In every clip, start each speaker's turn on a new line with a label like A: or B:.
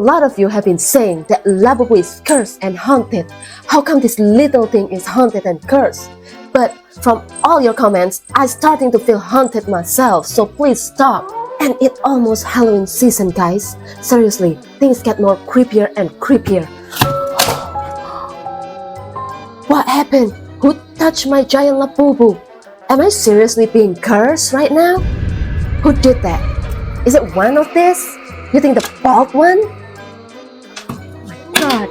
A: lot of you have been saying that Labubu is cursed and haunted. How come this little thing is haunted and cursed? But from all your comments, I'm starting to feel haunted myself, so please stop. And it's almost Halloween season, guys. Seriously, things get more creepier and creepier. What happened? Who touched my giant Labubu? Am I seriously being cursed right now? Who did that? Is it one of this? You think the bald one? Oh my god.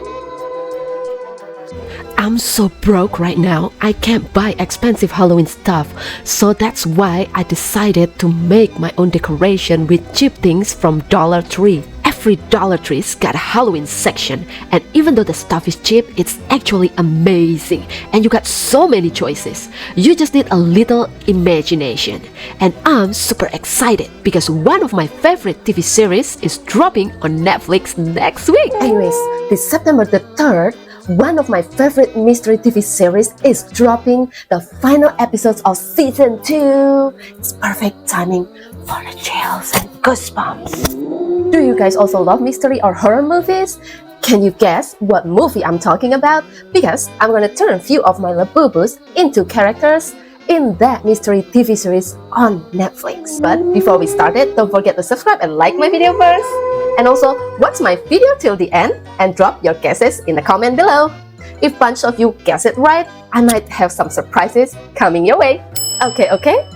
A: I'm so broke right now, I can't buy expensive Halloween stuff, so that's why I decided to make my own decoration with cheap things from Dollar Tree. Every Dollar Tree's got a Halloween section, and even though the stuff is cheap, it's actually amazing, and you got so many choices. You just need a little imagination. And I'm super excited because one of my favorite TV series is dropping on Netflix next week. Anyways, this September the 3rd, one of my favorite mystery TV series is dropping the final episodes of season 2. It's perfect timing for the chills and goosebumps. Do you guys also love mystery or horror movies? Can you guess what movie I'm talking about? Because I'm gonna turn a few of my Labubus into characters in that mystery TV series on Netflix. But before we start it, don't forget to subscribe and like my video first. And also, watch my video till the end and drop your guesses in the comment below. If a bunch of you guess it right, I might have some surprises coming your way. Okay,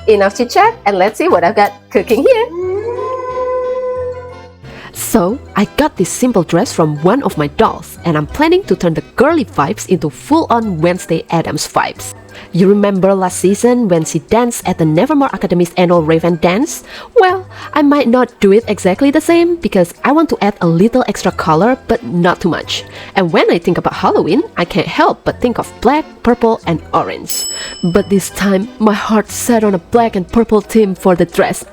A: enough chit chat and let's see what I've got cooking here. So, I got this simple dress from one of my dolls, and I'm planning to turn the girly vibes into full-on Wednesday Addams vibes. You remember last season when she danced at the Nevermore Academy's annual Raven dance? Well, I might not do it exactly the same because I want to add a little extra color but not too much. And when I think about Halloween, I can't help but think of black, purple, and orange. But this time, my heart set on a black and purple theme for the dress.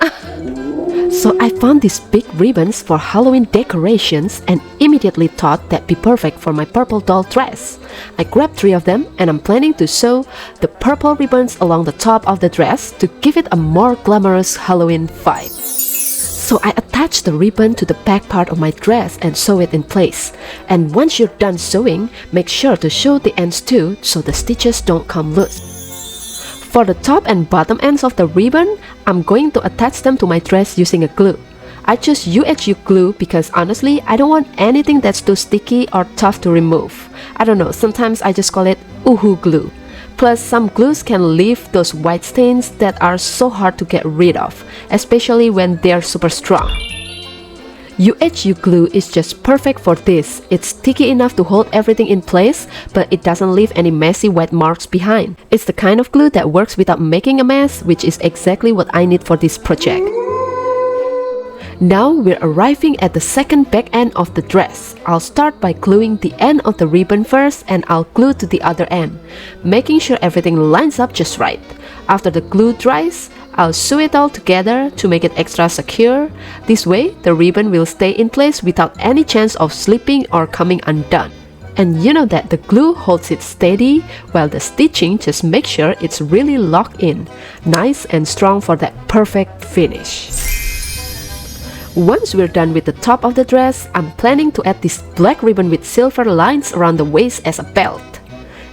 A: So I found these big ribbons for Halloween decorations and immediately thought that'd be perfect for my purple doll dress. I grabbed 3 of them and I'm planning to sew the purple ribbons along the top of the dress to give it a more glamorous Halloween vibe. So I attached the ribbon to the back part of my dress and sew it in place. And once you're done sewing, make sure to sew the ends too so the stitches don't come loose. For the top and bottom ends of the ribbon, I'm going to attach them to my dress using a glue. I choose UHU glue because honestly, I don't want anything that's too sticky or tough to remove. I don't know, sometimes I just call it Uhu glue. Plus, some glues can leave those white stains that are so hard to get rid of, especially when they're super strong. UHU glue is just perfect for this. It's sticky enough to hold everything in place, but it doesn't leave any messy white marks behind. It's the kind of glue that works without making a mess, which is exactly what I need for this project. Now we're arriving at the second back end of the dress. I'll start by gluing the end of the ribbon first and I'll glue to the other end, making sure everything lines up just right. After the glue dries, I'll sew it all together to make it extra secure. This way, the ribbon will stay in place without any chance of slipping or coming undone. And you know that the glue holds it steady, while the stitching just makes sure it's really locked in, nice and strong for that perfect finish. Once we're done with the top of the dress, I'm planning to add this black ribbon with silver lines around the waist as a belt.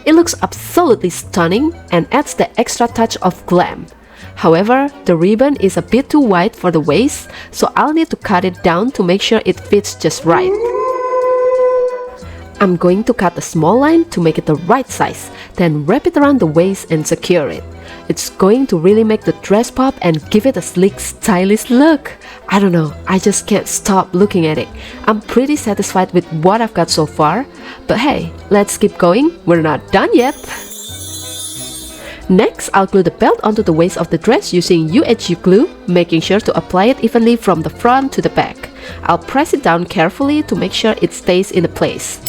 A: It looks absolutely stunning and adds the extra touch of glam. However, the ribbon is a bit too wide for the waist, so I'll need to cut it down to make sure it fits just right. I'm going to cut a small line to make it the right size, then wrap it around the waist and secure it. It's going to really make the dress pop and give it a sleek, stylish look. I don't know, I just can't stop looking at it. I'm pretty satisfied with what I've got so far, but hey, let's keep going, we're not done yet. Next, I'll glue the belt onto the waist of the dress using UHU glue, making sure to apply it evenly from the front to the back. I'll press it down carefully to make sure it stays in place.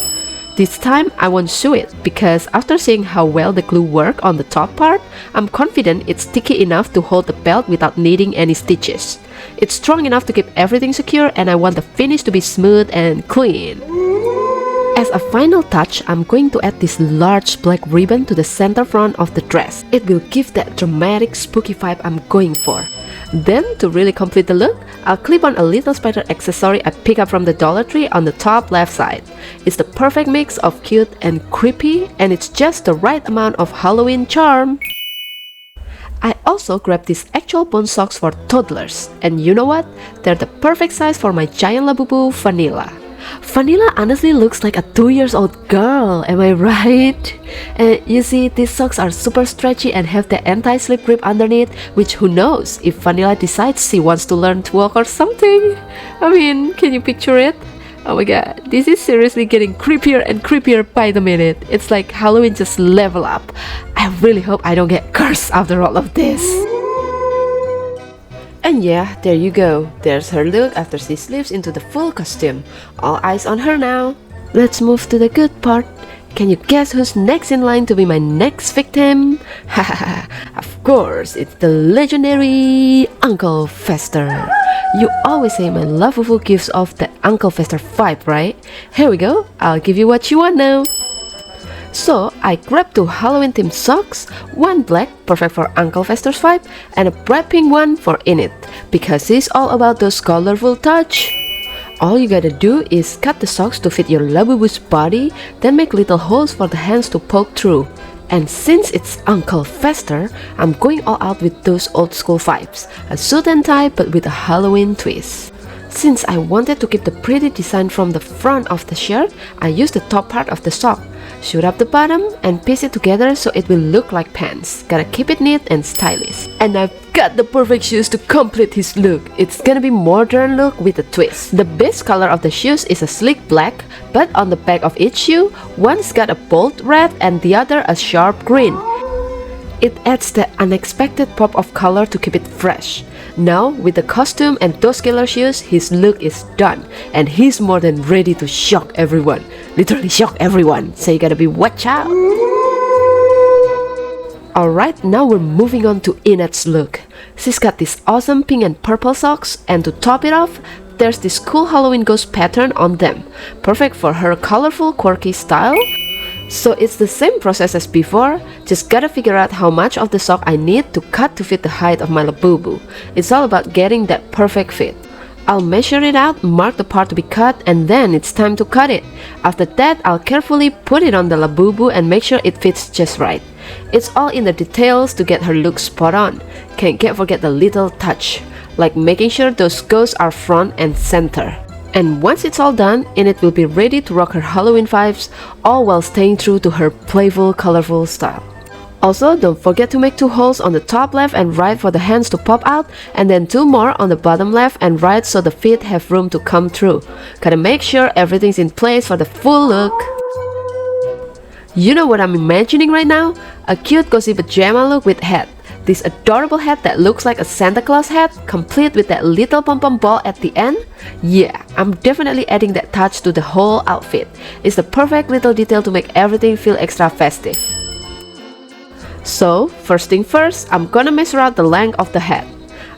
A: This time, I won't sew it because after seeing how well the glue worked on the top part, I'm confident it's sticky enough to hold the belt without needing any stitches. It's strong enough to keep everything secure and I want the finish to be smooth and clean. As a final touch, I'm going to add this large black ribbon to the center front of the dress. It will give that dramatic spooky vibe I'm going for. Then, to really complete the look, I'll clip on a little spider accessory I pick up from the Dollar Tree on the top left side. It's the perfect mix of cute and creepy, and it's just the right amount of Halloween charm. I also grabbed these actual bone socks for toddlers, and you know what? They're the perfect size for my giant Labubu, Vanilla. Vanilla honestly looks like a 2-year-old girl, am I right? And you see, these socks are super stretchy and have the anti-slip grip underneath, which who knows if Vanilla decides she wants to learn to walk or something. I mean, can you picture it? Oh my god, this is seriously getting creepier and creepier by the minute. It's like Halloween just level up. I really hope I don't get cursed after all of this. And yeah, there you go. There's her look after she slips into the full costume. All eyes on her now. Let's move to the good part. Can you guess who's next in line to be my next victim? Hahaha, of course, it's the legendary Uncle Fester. You always say my Labubu gives off that Uncle Fester vibe, right? Here we go, I'll give you what you want now. So I grabbed 2 Halloween themed socks, one black, perfect for Uncle Fester's vibe, and a bright pink one for Enid, because he's all about those colorful touch. All you gotta do is cut the socks to fit your Labubu's body, then make little holes for the hands to poke through. And since it's Uncle Fester, I'm going all out with those old school vibes, a suit and tie but with a Halloween twist. Since I wanted to keep the pretty design from the front of the shirt, I used the top part of the sock, shoot up the bottom, and piece it together so it will look like pants. Gotta keep it neat and stylish. And I've got the perfect shoes to complete his look. It's gonna be modern look with a twist. The base color of the shoes is a sleek black, but on the back of each shoe, one's got a bold red and the other a sharp green. It adds the unexpected pop of color to keep it fresh. Now, with the costume and those killer shoes, his look is done, and he's more than ready to shock everyone. Literally shock everyone, so you gotta be watch out. Alright, now we're moving on to Inet's look. She's got these awesome pink and purple socks, and to top it off, there's this cool Halloween ghost pattern on them, perfect for her colorful, quirky style. So it's the same process as before, just gotta figure out how much of the sock I need to cut to fit the height of my Labubu. It's all about getting that perfect fit. I'll measure it out, mark the part to be cut, and then it's time to cut it. After that, I'll carefully put it on the Labubu and make sure it fits just right. It's all in the details to get her look spot on. Can't forget the little touch, like making sure those ghosts are front and center. And once it's all done, Enid will be ready to rock her Halloween vibes, all while staying true to her playful, colorful style. Also, don't forget to make 2 holes on the top left and right for the hands to pop out, and then 2 more on the bottom left and right so the feet have room to come through. Gotta make sure everything's in place for the full look. You know what I'm imagining right now? A cute cozy pajama look with hat. This adorable hat that looks like a Santa Claus hat, complete with that little pom-pom ball at the end. Yeah, I'm definitely adding that touch to the whole outfit. It's the perfect little detail to make everything feel extra festive. So, first thing first, I'm gonna measure out the length of the hat.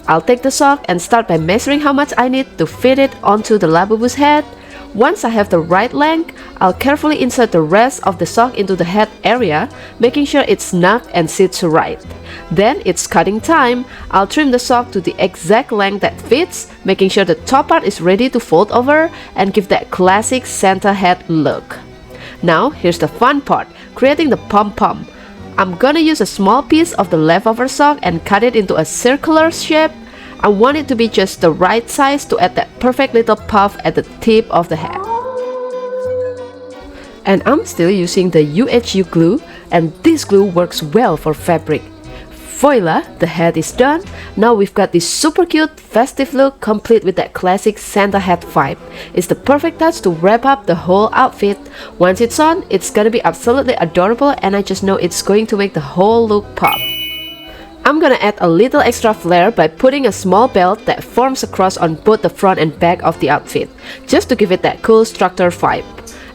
A: I'll take the sock and start by measuring how much I need to fit it onto the Labubu's head. Once I have the right length, I'll carefully insert the rest of the sock into the head area, making sure it's snug and sits right. Then it's cutting time. I'll trim the sock to the exact length that fits, making sure the top part is ready to fold over and give that classic Santa hat look. Now, here's the fun part, creating the pom-pom. I'm gonna use a small piece of the leftover sock and cut it into a circular shape. I want it to be just the right size to add that perfect little puff at the tip of the hat. And I'm still using the UHU glue, and this glue works well for fabric. Voila, the hat is done. Now we've got this super cute festive look complete with that classic Santa hat vibe. It's the perfect touch to wrap up the whole outfit. Once it's on, it's gonna be absolutely adorable, and I just know it's going to make the whole look pop. I'm gonna add a little extra flair by putting a small belt that forms a cross on both the front and back of the outfit, just to give it that cool structure vibe.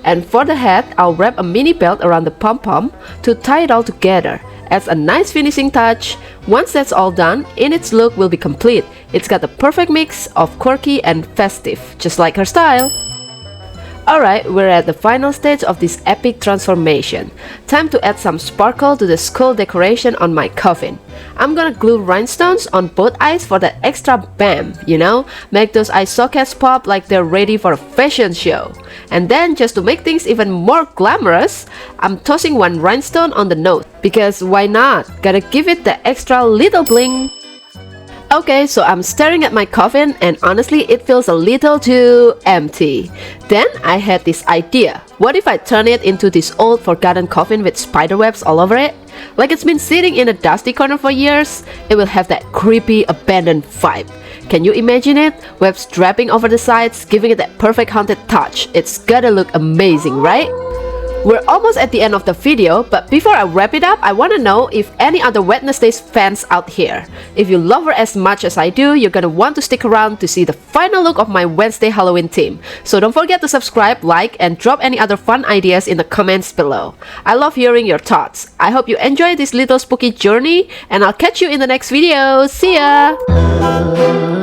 A: And for the hat, I'll wrap a mini belt around the pom-pom to tie it all together. Adds a nice finishing touch. Once that's all done, Enid's look will be complete. It's got the perfect mix of quirky and festive, just like her style. Alright, we're at the final stage of this epic transformation. Time to add some sparkle to the skull decoration on my coffin. I'm gonna glue rhinestones on both eyes for that extra bam, you know? Make those eye sockets pop like they're ready for a fashion show. And then, just to make things even more glamorous, I'm tossing one rhinestone on the nose. Because why not? Gotta give it the extra little bling. Okay, so I'm staring at my coffin and honestly it feels a little too empty. Then I had this idea. What if I turn it into this old forgotten coffin with spiderwebs all over it? Like it's been sitting in a dusty corner for years? It will have that creepy abandoned vibe. Can you imagine it? Webs draping over the sides, giving it that perfect haunted touch. It's gotta look amazing, right? We're almost at the end of the video, but before I wrap it up, I want to know if any other Wednesday fans out here. If you love her as much as I do, you're gonna want to stick around to see the final look of my Wednesday Halloween theme. So don't forget to subscribe, like, and drop any other fun ideas in the comments below. I love hearing your thoughts. I hope you enjoy this little spooky journey, and I'll catch you in the next video. See ya!